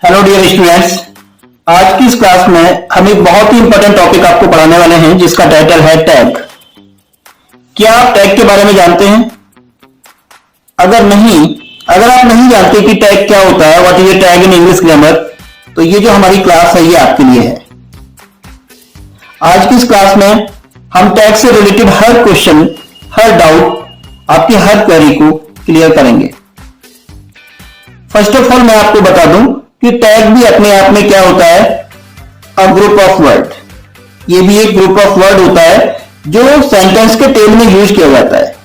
Hello dear students, आज की इस क्लास में हम एक बहुत ही इंपॉर्टेंट टॉपिक आपको पढ़ाने वाले हैं जिसका टाइटल है टैग। क्या आप टैग के बारे में जानते हैं? अगर आप नहीं जानते कि टैग क्या होता है, what is a tag in English grammar, तो ये जो हमारी क्लास है ये आपके लिए है। आज की इस क्लास में हम टैग से रिलेटेड हर क्वेश्चन, हर डाउट, आपकी हर क्वेरी को क्लियर करेंगे। फर्स्ट ऑफ ऑल मैं आपको बता दूं कि टैग भी अपने आप में क्या होता है, अ ग्रुप ऑफ वर्ड। ये भी एक ग्रुप ऑफ वर्ड होता है जो सेंटेंस के टेल में यूज किया जाता है।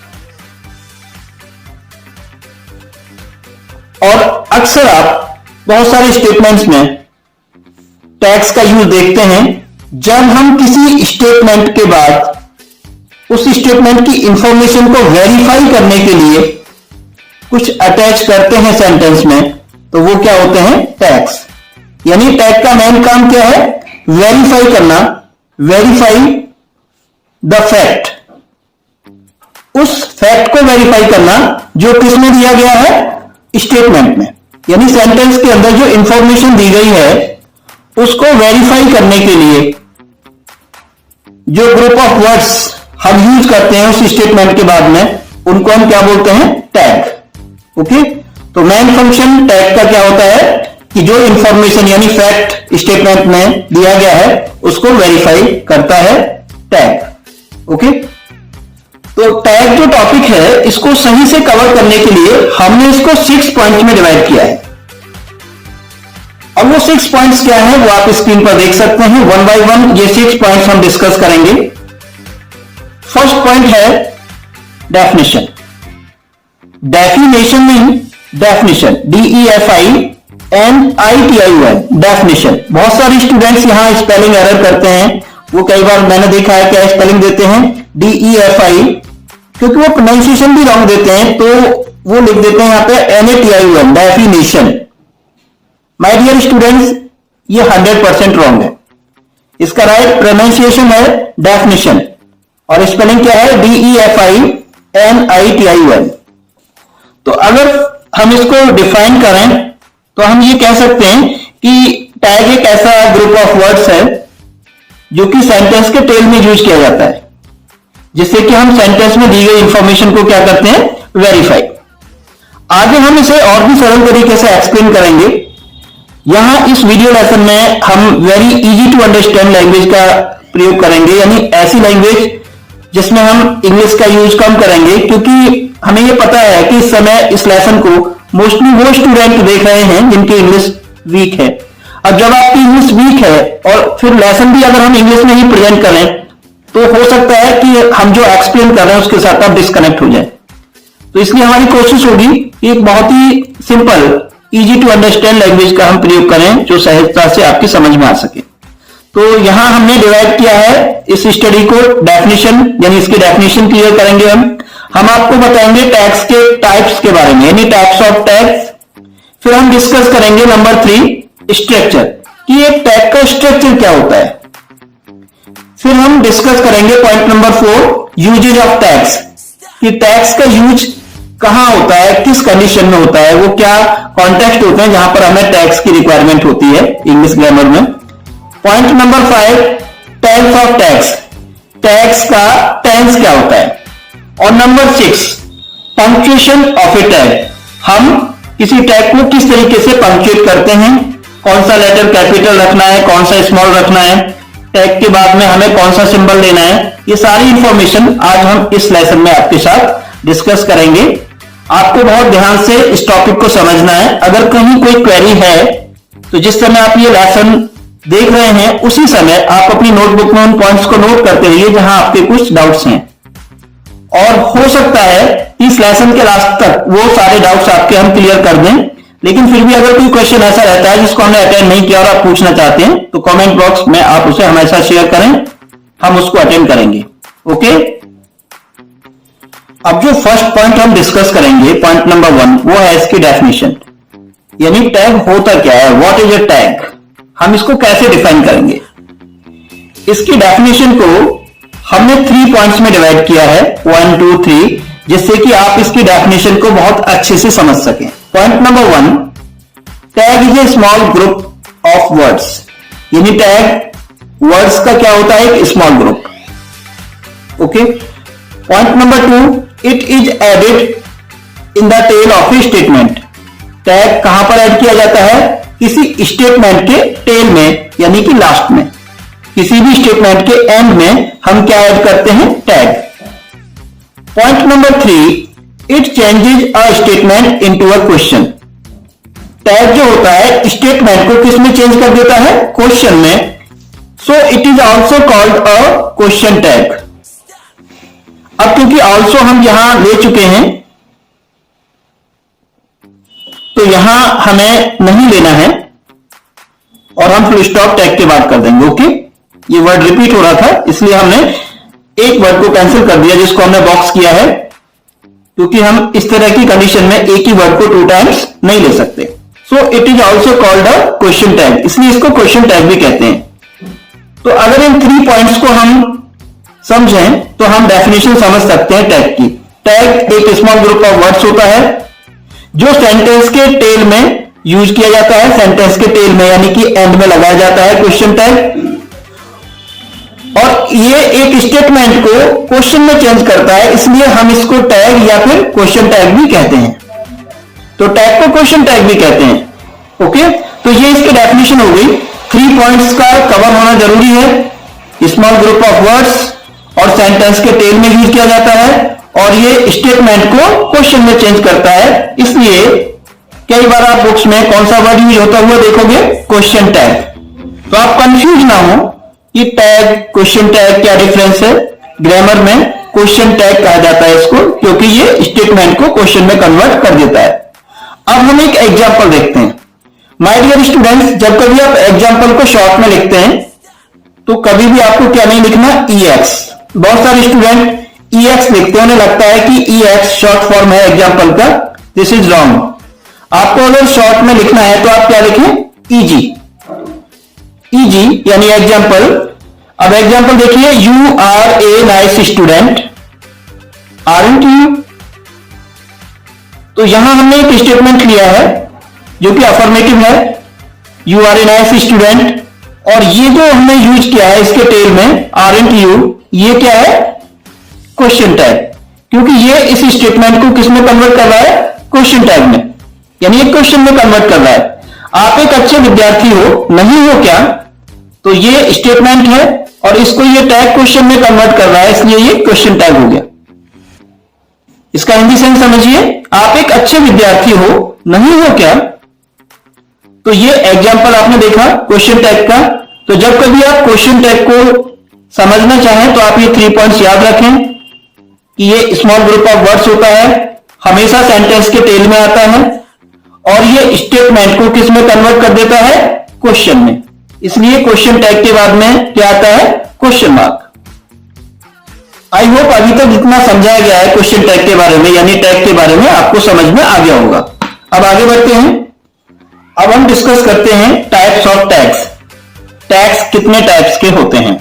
और अक्सर आप बहुत सारे स्टेटमेंट्स में टैग्स का यूज देखते हैं जब हम किसी स्टेटमेंट के बाद उस स्टेटमेंट की इंफॉर्मेशन को वेरीफाई करने के लिए कुछ अटैच करते हैं सेंटेंस में, तो वो क्या होते हैं, टैग्स। यानी टैग का मेन काम क्या है, वेरीफाई करना, वेरीफाई द फैक्ट, उस फैक्ट को वेरीफाई करना जो किसमें दिया गया है, स्टेटमेंट में। यानी सेंटेंस के अंदर जो इंफॉर्मेशन दी गई है उसको वेरीफाई करने के लिए जो ग्रुप ऑफ वर्ड्स हम यूज करते हैं उस स्टेटमेंट के बाद में, उनको हम क्या बोलते हैं, टैग। ओके, तो मेन फंक्शन टैग का क्या होता है कि जो इंफॉर्मेशन यानी फैक्ट स्टेटमेंट में दिया गया है उसको वेरीफाई करता है टैग। ओके, तो टैग जो टॉपिक है इसको सही से कवर करने के लिए हमने इसको 6 पॉइंट्स में डिवाइड किया है। अब वो 6 पॉइंट्स क्या है वो आप स्क्रीन पर देख सकते हैं। वन बाय वन ये 6 पॉइंट्स हम डिस्कस करेंगे। फर्स्ट पॉइंट है definition. Definition mean definition, DEFINITION, definition. बहुत सारे स्टूडेंट्स यहां स्पेलिंग एरर करते हैं। वो कई बार मैंने देखा है क्या स्पेलिंग देते हैं DEFI, क्योंकि वो प्रोनाउंसिएशन भी रॉन्ग देते हैं, तो वो लिख देते हैं यहां पे NATION, definition. My dear students, ये 100% रॉन्ग है। इसका राइट प्रोनाउंसिएशन है डेफिनेशन और स्पेलिंग क्या है, DEFINITION। तो अगर हम इसको डिफाइन करें तो हम ये कह सकते हैं कि टैग एक ऐसा ग्रुप ऑफ वर्ड्स है जो कि सेंटेंस के टेल में यूज किया जाता है, जिससे कि हम सेंटेंस में दी गई इंफॉर्मेशन को क्या करते हैं, वेरीफाई। आगे हम इसे और भी सरल तरीके से एक्सप्लेन करेंगे। यहां इस वीडियो लेसन में हम very easy to understand language का प्रयोग करेंगे, यानी ऐसी लैंग्वेज जिसमें हम इंग्लिश का यूज कम करेंगे, क्योंकि हमें यह पता है कि इस समय इस लेसन को मोस्टली वो स्टूडेंट देख रहे हैं जिनकी इंग्लिश वीक है। अब जब आपकी इंग्लिश वीक है और फिर लेसन भी अगर हम इंग्लिश में ही प्रेजेंट करें तो हो सकता है कि हम जो एक्सप्लेन कर रहे हैं उसके साथ आप डिस्कनेक्ट हो जाए। तो इसलिए हमारी कोशिश होगी कि एक बहुत ही simple, easy to understand language का हम प्रयोग करें जो सहजता से आपकी समझ में आ सके। तो यहां हमने डिवाइड किया है इस स्टडी को डेफिनेशन, यानी इसकी डेफिनेशन क्लियर करेंगे हम आपको बताएंगे टैग्स के टाइप्स के बारे में, यानी टाइप्स ऑफ टैग्स। फिर हम डिस्कस करेंगे नंबर 3 स्ट्रक्चर, कि एक टैग का स्ट्रक्चर क्या होता है। फिर हम डिस्कस करेंगे point number 4 usages of tags, कि टैग्स का यूज कहां होता है, किस कंडीशन में होता है, वो क्या कॉन्टेक्स्ट होते हैं जहां पर हमें टैग्स की रिक्वायरमेंट होती है इंग्लिश ग्रामर में। Point number 5 tense of tags, tags का टेंस क्या होता है। और number 6 punctuation of a tag, हम किसी टैग को किस तरीके से पंक्चुएट करते हैं, कौन सा लेटर कैपिटल रखना है, कौन सा स्मॉल रखना है, टैग के बाद में हमें कौन सा सिंबल लेना है, ये सारी इंफॉर्मेशन आज हम इस लेसन में आपके साथ डिस्कस करेंगे। आपको बहुत ध्यान से इस टॉपिक को समझना है। अगर कहीं कोई क्वेरी है तो जिस समय आप ये लेसन देख रहे हैं उसी समय आप अपनी नोटबुक में उन पॉइंट्स को नोट करते रहिए जहां आपके कुछ डाउट्स हैं, और हो सकता है इस लेसन के लास्ट तक वो सारे डाउट्स आपके हम क्लियर कर दें। लेकिन फिर भी अगर कोई क्वेश्चन ऐसा रहता है जिसको हमने अटेंड नहीं किया और आप पूछना चाहते हैं तो कमेंट बॉक्स में आप उसे हमेशा शेयर करें, हम उसको अटेंड करेंगे। ओके, अब जो फर्स्ट पॉइंट हम डिस्कस करेंगे, पॉइंट नंबर 1, वो है इसकी डेफिनेशन, यानी टैग होता क्या है, व्हाट इज अ टैग, हम इसको कैसे डिफाइन करेंगे। इसकी डेफिनेशन को हमने 3 पॉइंट्स में डिवाइड किया है, 1 2 3, जिससे कि आप इसकी डेफिनेशन को बहुत अच्छे से समझ सकें। Point number 1, tag is a small group of words, यानी टैग वर्ड्स का क्या होता है, एक small group. Okay, point number 2, it is added in the tail of a statement. Tag कहां पर ऐड किया जाता है, किसी स्टेटमेंट के टेल में, यानी कि लास्ट में, किसी भी स्टेटमेंट के एंड में हम क्या ऐड करते हैं, tag. Point number 3, it changes a statement into a question. Tag जो होता है स्टेटमेंट को किस में चेंज कर देता है, क्वेश्चन में। So it is also called a question tag. अब क्योंकि ऑल्सो हम यहां ले चुके हैं तो यहां हमें नहीं लेना है और हम फुल स्टॉप टैग के बाद कर देंगे। ओके, ये वर्ड रिपीट हो रहा था इसलिए हमने एक वर्ड को कैंसिल कर दिया जिसको हमने बॉक्स किया है, क्योंकि हम इस तरह की कंडीशन में एक ही वर्ड को 2 टाइम्स नहीं ले सकते। So it is also called a question tag, इसलिए इसको क्वेश्चन टैग भी कहते हैं। तो अगर इन 3 पॉइंट्स को हम समझें तो हम डेफिनेशन समझ सकते हैं टैग की। टैग एक स्मॉल ग्रुप ऑफ वर्ड्स होता है जो सेंटेंस के टेल में यूज किया जाता है, सेंटेंस के टेल में यानी कि एंड में लगाया जाता है क्वेश्चन टैग, और ये एक स्टेटमेंट को क्वेश्चन में चेंज करता है, इसलिए हम इसको टैग या फिर क्वेश्चन टैग भी कहते हैं। तो टैग को क्वेश्चन टैग भी कहते हैं। ओके, तो ये इसकी डेफिनेशन हो गई। 3 पॉइंट्स का कवर होना जरूरी है। स्मॉल ग्रुप ऑफ वर्ड्स और सेंटेंस के टेल में यूज किया जाता है, और ये स्टेटमेंट को क्वेश्चन में चेंज करता है, इसलिए कई बार आप बुक्स में कौन सा वर्ड यूज होता हुआ देखोगे, क्वेश्चन टैग। तो आप कंफ्यूज ना हो कि टैग क्वेश्चन टैग क्या डिफरेंस है। ग्रामर में क्वेश्चन टैग कहा जाता है इसको, क्योंकि ये स्टेटमेंट को क्वेश्चन में कन्वर्ट कर देता है। अब हम एक एग्जांपल देखते हैं। माय डियर स्टूडेंट्स, जब कभी आप एग्जांपल को शॉर्ट में लिखते हैं तो कभी भी आपको क्या नहीं लिखना, EX। बहुत सारे स्टूडेंट EX लिखते हैं, उन्हें लगता है कि EX शॉर्ट फॉर्म है एग्जांपल का। This is wrong. आपको अगर शॉर्ट में लिखना है तो आप क्या लिखें, EG। EG यानी एग्जांपल। अब एग्जांपल देखिए, you are a nice student, aren't you. तो यहां हमने एक स्टेटमेंट लिया है जो कि अफर्मेटिव है, you are a nice student, और ये जो हमने यूज किया है इसके टेल में आरंट यू, ये क्या है, क्वेश्चन टैग, क्योंकि ये इस स्टेटमेंट को किस में कन्वर्ट कर रहा है, क्वेश्चन टैग में, यानी एक क्वेश्चन में कन्वर्ट कर रहा है। आप एक अच्छे विद्यार्थी हो, नहीं हो क्या, तो ये स्टेटमेंट है और इसको ये टैग क्वेश्चन में कन्वर्ट कर रहा है, इसलिए ये क्वेश्चन टैग हो गया। इसका हिंदी सेंस समझिए, आप एक अच्छे विद्यार्थी हो, नहीं हो क्या, तो ये एग्जांपल आपने देखा क्वेश्चन टैग का। तो जब कभी आप क्वेश्चन टैग को समझना चाहें तो आप ये 3 पॉइंट्स याद रखें कि ये स्मॉल ग्रुप ऑफ वर्ड्स होता है, हमेशा सेंटेंस के टेल में आता है, और ये स्टेटमेंट को किस में कन्वर्ट कर देता है, क्वेश्चन में, इसलिए क्वेश्चन टैग के बाद में क्या आता है, क्वेश्चन मार्क। आई होप अभी तक जितना समझाया गया है क्वेश्चन टैग के बारे में, यानी टैग के बारे में, आपको समझ में आ गया होगा। अब आगे बढ़ते हैं। अब हम डिस्कस करते हैं टाइप्स ऑफ टैग्स। टैग्स कितने टाइप्स के होते हैं।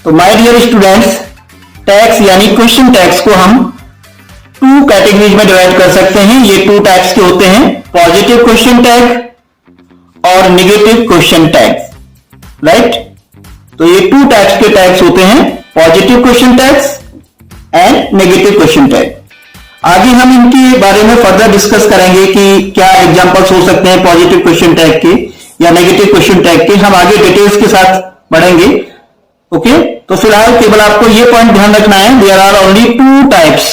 तो माय डियर स्टूडेंट्स, टैग्स यानी क्वेश्चन टैग्स को हम 2 कैटेगरीज में डिवाइड कर सकते हैं। ये 2 टाइप्स के होते हैं, पॉजिटिव क्वेश्चन टैग और नेगेटिव क्वेश्चन टैग। राइट, तो ये 2 टाइप्स के टैग्स होते हैं, positive question tags and negative question tag. आगे हम इनके बारे में फर्दर डिस्कस करेंगे कि क्या एग्जांपल्स हो सकते हैं पॉजिटिव क्वेश्चन टैग के या नेगेटिव क्वेश्चन टैग के। हम आगे डिटेल्स के साथ बढ़ेंगे। ओके, तो फिलहाल केवल आपको ये पॉइंट ध्यान रखना है, there are only 2 types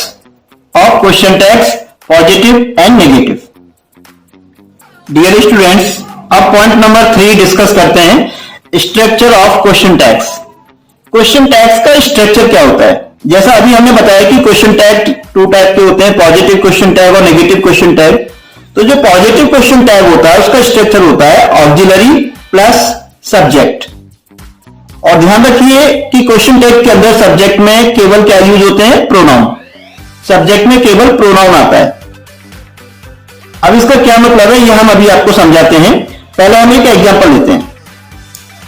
of question tags, positive and negative. Dear students, अब पॉइंट नंबर 3 डिस्कस करते हैं, structure of question tags. Question tags का स्ट्रक्चर क्या होता है। जैसा अभी हमने बताया कि क्वेश्चन टैग 2 टाइप के होते हैं, पॉजिटिव क्वेश्चन टैग और नेगेटिव क्वेश्चन टैग। तो जो पॉजिटिव क्वेश्चन टैग होता है उसका स्ट्रक्चर होता है ऑक्सिलरी प्लस सब्जेक्ट। और ध्यान रखिए कि क्वेश्चन टैग के अंदर सब्जेक्ट में केवल क्या यूज होते हैं, प्रोनाउन। सब्जेक्ट में केवल प्रोनाउन आता है। अब इसका क्या मतलब है ये हम अभी आपको समझाते हैं। पहले हम एक एग्जांपल लेते हैं।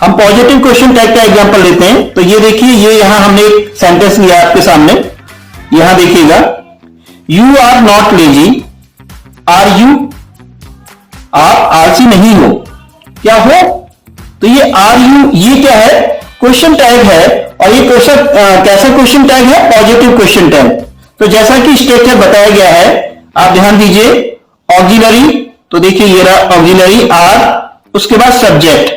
हम पॉजिटिव क्वेश्चन टैग का एग्जांपल लेते हैं। तो ये देखिए, ये यहां हमने एक सेंटेंस लिया आपके सामने, यहां देखिएगा, you are not lazy, are you. आप आलसी नहीं हो, क्या हो? तो ये आर यू, ये क्या है? क्वेश्चन टैग है। और ये क्वेश्चन कैसा क्वेश्चन टैग है? Positive question tag. तो जैसा कि स्ट्रक्चर बताया गया है, आप ध्यान दीजिए। ऑक्सिलरी, तो देखिए ये रहा ऑक्सिलरी आर, उसके बाद सब्जेक्ट,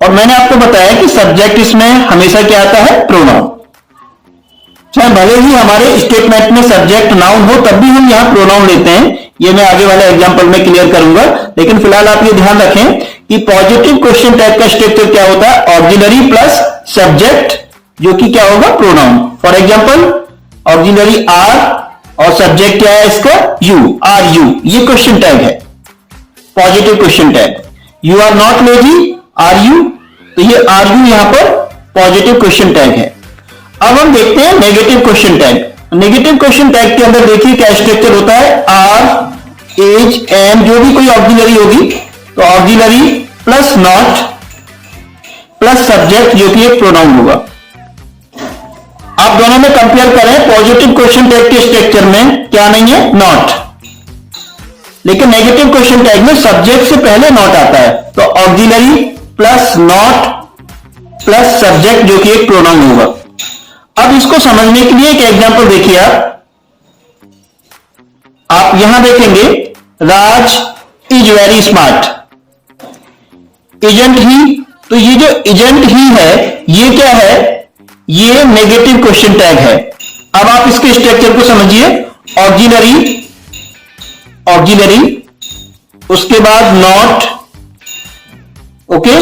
और मैंने आपको बताया कि सब्जेक्ट इसमें हमेशा क्या आता है? प्रोनाउन। चाहे भले ही हमारे स्टेटमेंट में सब्जेक्ट नाउन हो, तब भी हम यहां प्रोनाउन लेते हैं। ये मैं आगे वाले एग्जांपल में क्लियर करूंगा, लेकिन फिलहाल आप ये ध्यान रखें कि पॉजिटिव क्वेश्चन टैग का स्ट्रक्चर क्या होता है? ऑक्सिलरी प्लस सब्जेक्ट, जो कि क्या होगा? Pronoun. For example auxiliary are और सब्जेक्ट क्या है इसका? यू, आर यू, ये क्वेश्चन टैग है, positive question tag. You are not lazy, are you, तो ये आर यू यहां पर पॉजिटिव क्वेश्चन टैग है। अब हम देखते हैं negative question tag. Negative question tag के अंदर देखिए क्या स्ट्रक्चर होता है? आर, एज, एम, जो भी कोई ऑक्सिलरी होगी, तो auxiliary plus not plus subject, जो कि एक प्रोनाउन होगा। आप दोनों में कंपेयर करें, पॉजिटिव क्वेश्चन टैग के स्ट्रक्चर में क्या नहीं है? नॉट। लेकिन नेगेटिव क्वेश्चन टैग में सब्जेक्ट से पहले नॉट आता है, तो auxiliary plus not plus subject, जो कि एक प्रोनाउन होगा। अब इसको समझने के लिए एक एग्जांपल देखिए। आप यहां देखेंगे, Raj is very smart, isn't he, तो ये जो इजंट ही है, ये क्या है? ये नेगेटिव क्वेश्चन टैग है। अब आप इसके स्ट्रक्चर को समझिए। ऑक्सिलरी, ऑक्सिलरी, उसके बाद नॉट, ओके,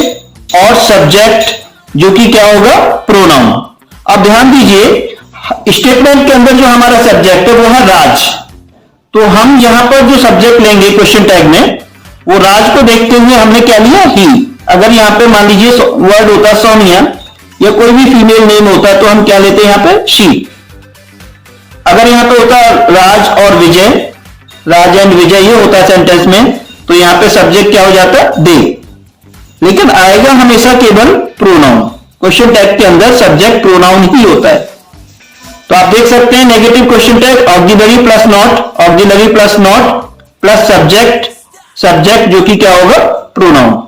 और सब्जेक्ट, जो कि क्या होगा? प्रोनाउन। अब ध्यान दीजिए, स्टेटमेंट के अंदर जो हमारा सब्जेक्ट है वो है राज, तो हम यहां पर जो सब्जेक्ट लेंगे क्वेश्चन टैग में, वो राज को देखते हुए हमने क्या लिया? ही। अगर यहां पे मान लीजिए वर्ड होता सोनिया, या कोई भी फीमेल नेम होता, तो हम क्या लेते हैं यहां पे? शी। अगर यहां पे होता राज और विजय, राज एंड विजय, ये होता सेंटेंस में, तो यहां पे सब्जेक्ट क्या हो जाता? दे। लेकिन आएगा हमेशा केवल प्रोनाउन। क्वेश्चन टैग के अंदर सब्जेक्ट प्रोनाउन ही होता है। तो आप देख सकते हैं negative question tag auxiliary plus not, auxiliary plus not plus subject, subject, जो कि क्या होगा? प्रोनाउन।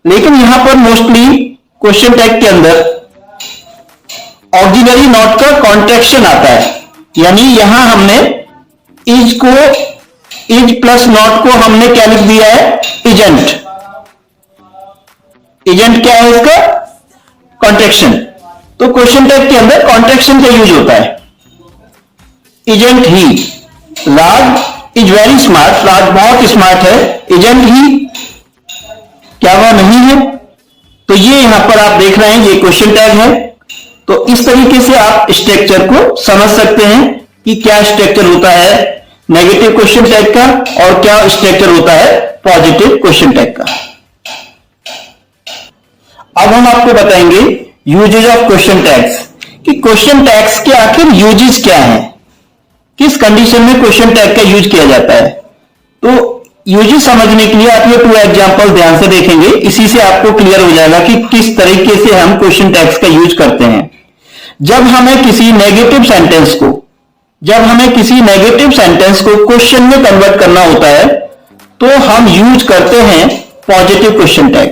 लेकिन यहां पर मोस्टली क्वेश्चन टैग के अंदर ऑक्सिलरी नॉट का कॉन्ट्रैक्शन आता है, यानी यहां हमने इज को, इज प्लस नॉट को हमने क्या लिख दिया है? इजेंट। इजेंट क्या है इसका? कॉन्ट्रैक्शन। तो क्वेश्चन टैग के अंदर कॉन्ट्रैक्शन का यूज होता है। Isn't he, Raj is very smart, Raj बहुत स्मार्ट है। इजेंट ही, क्या वह नहीं है? तो ये यहां पर आप देख रहे हैं, ये क्वेश्चन टैग है। तो इस तरीके से आप स्ट्रक्चर को समझ सकते हैं कि क्या स्ट्रक्चर होता है नेगेटिव क्वेश्चन टैग का और क्या स्ट्रक्चर होता है पॉजिटिव क्वेश्चन टैग का। अब हम आपको बताएंगे यूजेज ऑफ क्वेश्चन टैग्स, कि क्वेश्चन टैग्स के आखिर यूजेज क्या हैं, किस कंडीशन में क्वेश्चन टैग का यूज किया जाता है। तो यूजेज समझने के लिए आप ये 2 एग्जांपल ध्यान से देखेंगे, इसी से आपको क्लियर हो जाएगा कि किस तरीके से हम क्वेश्चन टैग्स का यूज करते हैं। जब हमें किसी नेगेटिव सेंटेंस को, क्वेश्चन में कन्वर्ट करना होता है, तो हम यूज करते हैं पॉजिटिव क्वेश्चन टैग।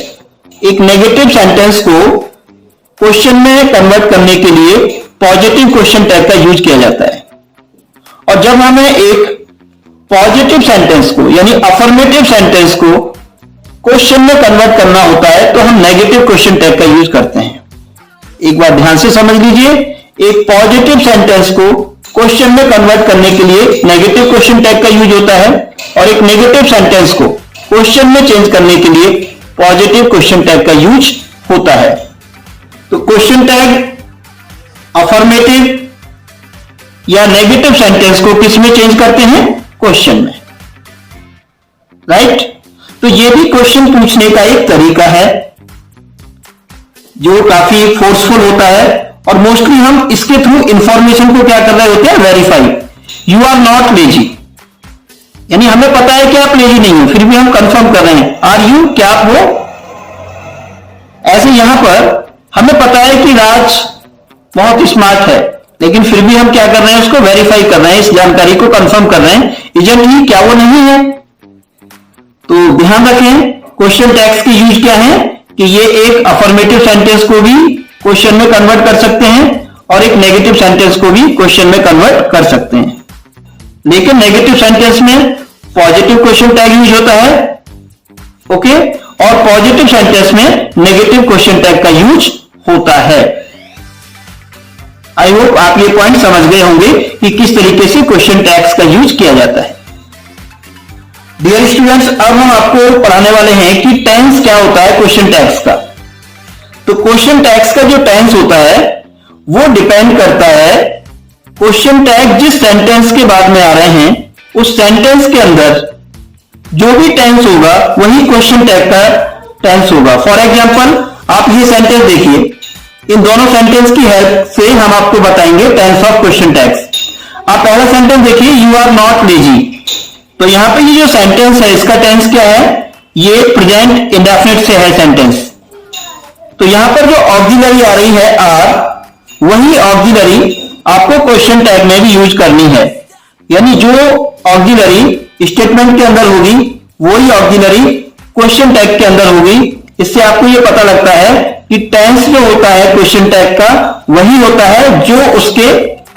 एक नेगेटिव सेंटेंस को क्वेश्चन में कन्वर्ट करने के लिए पॉजिटिव क्वेश्चन टैग का यूज किया जाता है। और जब हमें एक पॉजिटिव सेंटेंस को, यानी अफर्मेटिव सेंटेंस को क्वेश्चन में कन्वर्ट करना होता है, तो हम नेगेटिव क्वेश्चन टैग का यूज करते हैं। एक बार ध्यान से समझ लीजिए, एक पॉजिटिव सेंटेंस को क्वेश्चन में कन्वर्ट करने के लिए नेगेटिव क्वेश्चन टैग का यूज होता है, और एक नेगेटिव सेंटेंस को क्वेश्चन में चेंज करने के लिए पॉजिटिव क्वेश्चन टैग का यूज होता है। तो क्वेश्चन टैग अफर्मेटिव या नेगेटिव सेंटेंस को किस में चेंज करते हैं? क्वेश्चन में, राइट। तो यह भी क्वेश्चन पूछने का एक तरीका है जो काफी फोर्सफुल होता है, और मोस्टली हम इसके थ्रू इंफॉर्मेशन को क्या कर रहे होते हैं? Verify. You are not lazy, यानी हमें पता है कि आप लेजी नहीं हो, फिर भी हम कंफर्म कर रहे हैं आर यू, क्या आप हो? ऐसे यहां पर हमें पता है कि राज बहुत स्मार्ट है, लेकिन फिर भी हम क्या कर रहे हैं? उसको वेरीफाई कर रहे हैं, इस जानकारी को कंफर्म कर रहे हैं। इजेंट ही, क्या वो नहीं है? तो ध्यान रखें क्वेश्चन टैग्स की यूज क्या है कि ये एक अफर्मेटिव सेंटेंस को भी क्वेश्चन में कन्वर्ट कर सकते हैं और एक नेगेटिव सेंटेंस को भी क्वेश्चन में कन्वर्ट कर सकते हैं। लेकिन नेगेटिव सेंटेंस में पॉजिटिव क्वेश्चन टैग यूज होता है, ओके, और पॉजिटिव सेंटेंस में नेगेटिव क्वेश्चन टैग का यूज होता है। आई होप आप ये पॉइंट समझ गए होंगे कि किस तरीके से क्वेश्चन टैग्स का यूज किया जाता है। डियर स्टूडेंट्स, अब हम आपको पढ़ाने वाले हैं कि टेंस क्या होता है क्वेश्चन टैग्स का। तो क्वेश्चन टैग्स का जो टेंस होता है वो डिपेंड करता है क्वेश्चन टैग जिस सेंटेंस के बाद में आ रहे हैं उस सेंटेंस के अंदर जो भी टेंस होगा वही क्वेश्चन टैग का टेंस होगा। फॉर एग्जांपल आप ये सेंटेंस देखिए, इन दोनों सेंटेंस की हेल्प से हम आपको बताएंगे टेंस ऑफ क्वेश्चन टैग्स। आप पहला सेंटेंस देखिए, यू आर नॉट लेजी। तो यहां पे ये जो सेंटेंस है इसका टेंस क्या है, ये प्रेजेंट इंडेफिनिट से है सेंटेंस। तो यहां पर जो ऑक्सिलरी आ रही है आर, वही ऑक्सिलरी आपको क्वेश्चन टैग में भी यूज करनी है। यानी जो ऑक्सिलरी स्टेटमेंट के अंदर होगी वही ऑक्सिलरी क्वेश्चन टैग के अंदर होगी। इससे आपको यह पता लगता है कि टेंस जो होता है क्वेश्चन टैग का वही होता है जो उसके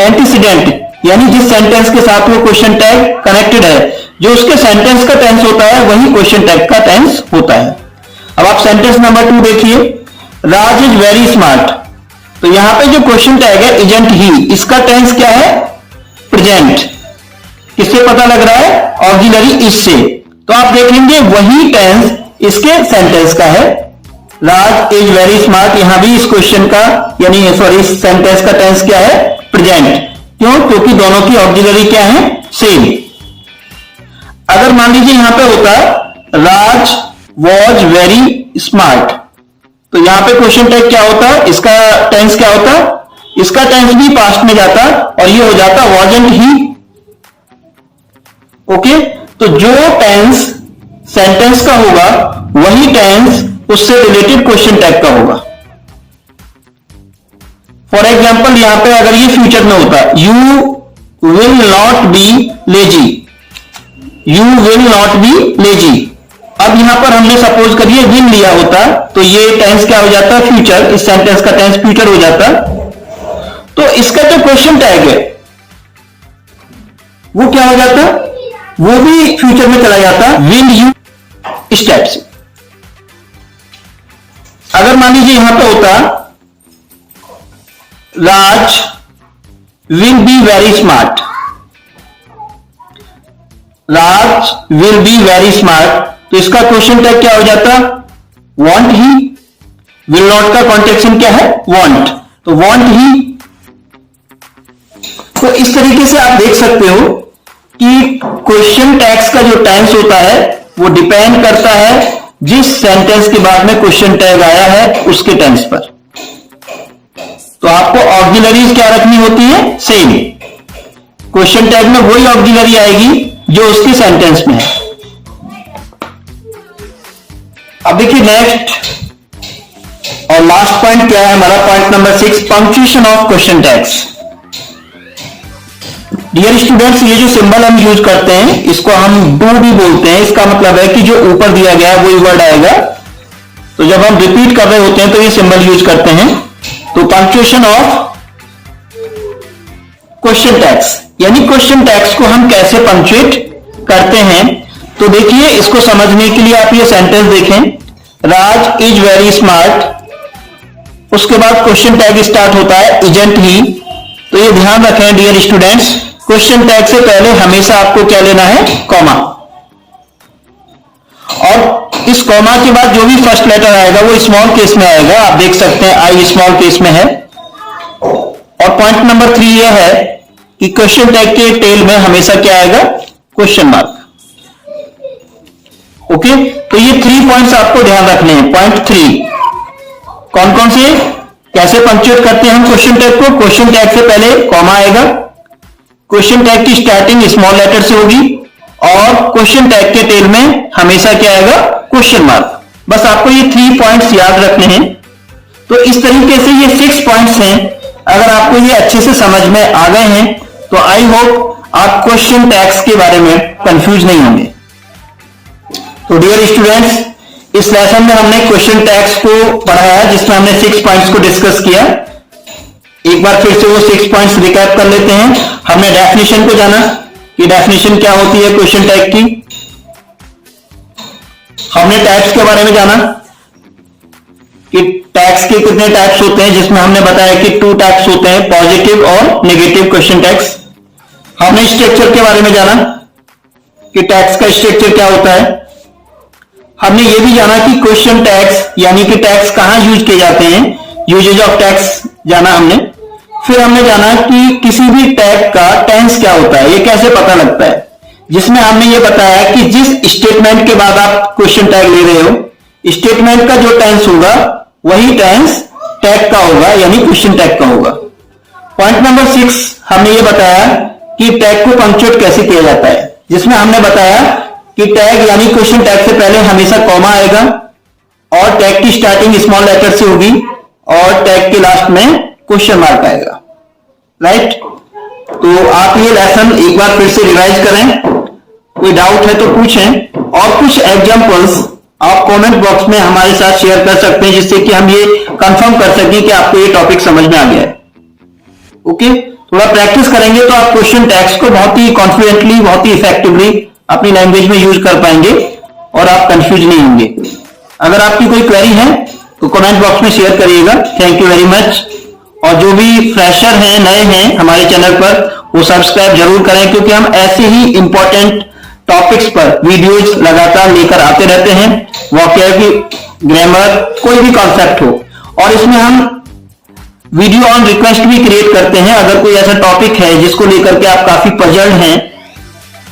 एंटीसीडेंट यानी जिस सेंटेंस के साथ वो क्वेश्चन टैग कनेक्टेड है, जो उसके सेंटेंस का टेंस होता है वही क्वेश्चन टैग का टेंस होता है। अब आप सेंटेंस नंबर 2 देखिए, राज इज वेरी स्मार्ट। तो यहां पे जो क्वेश्चन टैग है इजंट ही, इसका टेंस क्या है, प्रेजेंट। किससे पता लग रहा है, ऑक्सिलरी इज से। तो आप देखेंगे वही टेंस इसके सेंटेंस का है। राज इज वेरी स्मार्ट, यहां भी इस क्वेश्चन का यानी सॉरी इस सेंटेंस का टेंस क्या है, प्रेजेंट। क्यों, क्योंकि दोनों की ऑक्सिलरी क्या है, सेम। अगर मान लीजिए यहां पे होता राज वॉज वेरी स्मार्ट, तो यहां पे क्वेश्चन टैग क्या होता, इसका टेंस क्या होता, इसका टेंस भी पास्ट में जाता और ये हो जाता वॉजंट ही। ओके, तो जो टेंस सेंटेंस का होगा वही टेंस उससे रिलेटेड क्वेश्चन टैग का होगा। फॉर एग्जाम्पल यहां पे अगर ये फ्यूचर में होता, you will not be lazy, you will not be lazy. अब यहां पर हमने सपोज करिए विल लिया होता तो ये टेंस क्या हो जाता, फ्यूचर, इस सेंटेंस का टेंस फ्यूचर हो जाता। तो इसका जो क्वेश्चन टैग है वो क्या हो जाता, वो भी फ्यूचर में चला जाता, विल यू, इस टाइप से। अगर मान लीजिए यहां पे होता Raj will be very smart, Raj will be very smart, तो इसका क्वेश्चन टैग क्या हो जाता, वांट ही। विल नॉट का कॉन्टेक्शन क्या है, वांट, तो वांट ही। तो इस तरीके से आप देख सकते हो कि क्वेश्चन टैग्स का जो टेंस होता है वो डिपेंड करता है जिस सेंटेंस के बाद में क्वेश्चन टैग आया है उसके टेंस पर। तो आपको ऑक्सिलरीज क्या रखनी होती है, सेम। क्वेश्चन टैग में वही ऑक्सिलरी आएगी जो उसके सेंटेंस में है। अब देखिए नेक्स्ट और लास्ट पॉइंट क्या है हमारा, point number 6, punctuation of question tags. Dear students, ये जो सिंबल हम यूज करते हैं इसको हम डू भी बोलते हैं। इसका मतलब है कि जो ऊपर दिया गया है वही वर्ड आएगा। तो जब हम रिपीट कर रहे होते हैं तो ये सिंबल यूज करते हैं। तो पंक्चुएशन ऑफ क्वेश्चन टैग्स, यानी क्वेश्चन टैग्स को हम कैसे पंक्चुएट करते हैं। तो देखिए इसको समझने के लिए आप ये सेंटेंस देखें, राज इज वेरी स्मार्ट, उसके बाद क्वेश्चन टैग स्टार्ट होता है इजंट ही। तो ये ध्यान रखें डियर स्टूडेंट्स, क्वेश्चन टैग से पहले हमेशा आपको क्या लेना है, कॉमा। और इस कॉमा के बाद जो भी फर्स्ट लेटर आएगा वो स्मॉल केस में आएगा। आप देख सकते हैं आई स्मॉल केस में है। और पॉइंट नंबर 3 ये है कि क्वेश्चन टैग के टेल में हमेशा क्या आएगा, क्वेश्चन मार्क। ओके, तो ये 3 पॉइंट्स आपको ध्यान रखने हैं। पॉइंट 3 कौन कौन से, कैसे पंक्चुएट करते हैं हम क्वेश्चन टैग को। क्वेश्चन टैग से पहले कॉमा आएगा, क्वेश्चन टैग की स्टार्टिंग स्मॉल लेटर से होगी और क्वेश्चन टैग के टेल में हमेशा क्या आएगा, क्वेश्चन मार्क। बस आपको ये 3 पॉइंट्स याद रखने हैं। तो इस तरीके से ये 6 पॉइंट्स हैं। अगर आपको ये अच्छे से समझ में आ गए हैं तो आई होप आप क्वेश्चन टैग्स के बारे में कंफ्यूज नहीं होंगे। तो डियर स्टूडेंट्स, इस लेसन में हमने क्वेश्चन टैग्स को पढ़ाया जिसमें हमने 6 पॉइंट्स को डिस्कस किया। एक बार फिर से वो 6 पॉइंट्स रिकैप कर लेते हैं। हमने डेफिनेशन को जाना कि डेफिनेशन क्या होती है क्वेश्चन टैग की। हमने टैग्स के बारे में जाना कि टैग्स के कितने टाइप्स होते हैं, जिसमें हमने बताया कि 2 टाइप्स होते हैं, पॉजिटिव और नेगेटिव क्वेश्चन टैग्स। हमने स्ट्रक्चर के बारे में जाना कि टैग्स का स्ट्रक्चर क्या होता है। हमने ये भी जाना कि क्वेश्चन टैग्स यानी कि टैग्स कहां यूज किए जाते हैं, यूजेज ऑफ टैग्स जाना हमने। फिर हमने जाना कि किसी भी टैग का टेंस क्या होता है, ये कैसे पता लगता है, जिसमें हमने ये बताया कि जिस स्टेटमेंट के बाद आप क्वेश्चन टैग ले रहे हो, स्टेटमेंट का जो टेंस होगा वही टेंस टैग का होगा, यानी क्वेश्चन टैग का होगा। पॉइंट नंबर 6 हमने ये बताया कि टैग को पंक्चुएट कैसे किया जाता है, जिसमें हमने बताया कि टैग यानी क्वेश्चन टैग से पहले हमेशा कॉमा आएगा और टैग की स्टार्टिंग स्मॉल लेटर से होगी और टैग के लास्ट में क्वेश्चन मार्क आएगा। राइट, तो आप ये लेसन एक बार फिर से रिवाइज करें, कोई डाउट है तो पूछें, और कुछ एग्जांपल्स आप कमेंट बॉक्स में हमारे साथ शेयर कर सकते हैं, जिससे कि हम ये कंफर्म कर सकें कि आपको ये टॉपिक समझ में आ गया है। ओके, थोड़ा प्रैक्टिस करेंगे तो आप क्वेश्चन टैग्स को बहुत ही कॉन्फिडेंटली, बहुत ही इफेक्टिवली अपनी लैंग्वेज में यूज कर पाएंगे और आप कंफ्यूज नहीं होंगे। अगर आपकी कोई क्वेरी है तो कमेंट बॉक्स में शेयर करिएगा। Thank you very much. और जो भी फ्रेशर हैं, नए हैं हमारे चैनल पर, वो सब्सक्राइब जरूर करें, क्योंकि हम ऐसे ही इंपॉर्टेंट टॉपिक्स पर वीडियोज लगातार लेकर आते रहते हैं। वोकैबुलरी, ग्रामर, कोई भी कॉन्सेप्ट हो, और इसमें हम वीडियो ऑन रिक्वेस्ट भी क्रिएट करते हैं। अगर कोई ऐसा टॉपिक है जिसको लेकर के आप काफी पजल्ड हैं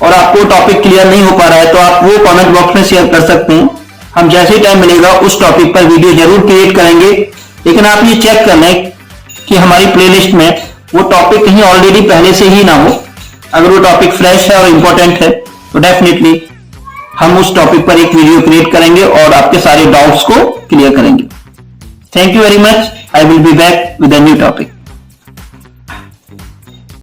और आपको टॉपिक क्लियर नहीं हो पा रहा है, तो आप वो कमेंट बॉक्स में शेयर कर सकते हैं। हम जैसे ही टाइम मिलेगा उस टॉपिक पर वीडियो जरूर क्रिएट करेंगे। लेकिन आप ये चेक कर लें कि हमारी प्लेलिस्ट में वो टॉपिक कहीं ऑलरेडी पहले से ही ना हो। अगर वो टॉपिक फ्रेश है और इंपॉर्टेंट है तो डेफिनेटली हम उस टॉपिक पर एक वीडियो क्रिएट करेंगे और आपके सारे डाउट्स को क्लियर करेंगे। Thank you very much. I will be back with a new topic.